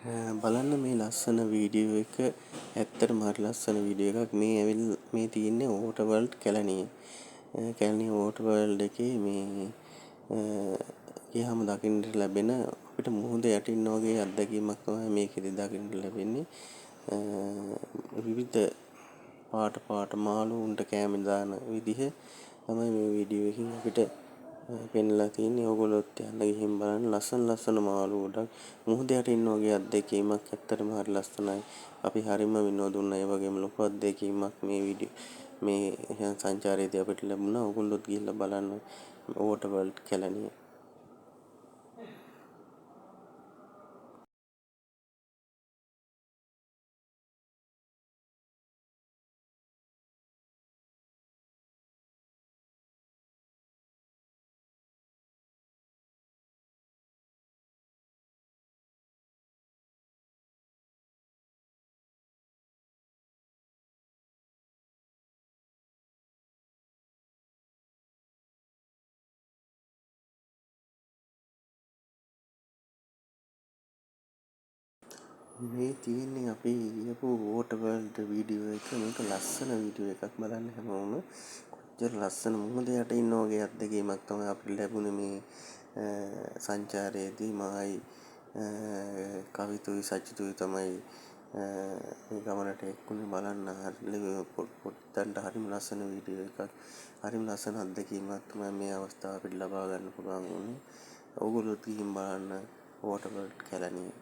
බලන්න මේ ලස්සන වීඩියෝ එක ඇත්තටම හරි ලස්සන වීඩියෝ එකක්. මේ තියෙන්නේ වෝටර් වර්ල්ඩ් කැලණියේ. කැලණිය වෝටර් වර්ල්ඩ් එකේ මේ ගියාම දකින්න ලැබෙන අපිට මුහුද යටින් වගේ අත්දැකීමක් තමයි මේකෙදි දකින්න ලැබෙන්නේ. විවිධ පාට මාළුන්ට කෑම දාන විදිහ තමයි මේ වීඩියෝ එකකින් අපිට පෙන්ලා තියෙන්නේ. ඕගොල්ලොත් යන්න ගිහින් බලන්න. ලස්සන මාළු ගොඩක් මුහුද යටින් වගේ අත්දැකීමක් ඇත්තටම හරි ලස්සනයි. අපි හරිම විනෝදුනා. ඒ වගේම ලොකු අත්දැකීමක් මේ සංචාරයේදී අපිට ලැබුණා. ඕගොල්ලොත් ගිහිල්ලා බලන්න වෝටර් වර්ල්ඩ් කැලණිය. මේ තියෙන්නේ අපි ගියපු වෝටර් වර්ල්ඩ් වීඩියෝ එක. මේක ලස්සන වීඩියෝ එකක්. බලන්න හැමෝම කොච්චර ලස්සන මුහුද යට ඉන්න වගේ අත්දැකීමක් තමයි අපිට ලැබුණේ මේ සංචාරයේදී. මායි කවිතුයි සචිතුයි තමයි මේ ගමනට එක්වුණේ. බලන්න පොඩ්ඩන්ට හරිම ලස්සන වීඩියෝ එකක්. හරිම ලස්සන අත්දැකීමක් තමයි මේ අවස්ථාව අපිට ලබා ගන්න පුළුවන් වුණේ. ඕගොල්ලොත් ගිහින් බලන්න වෝටර් වර්ල්ඩ් කැලණිය.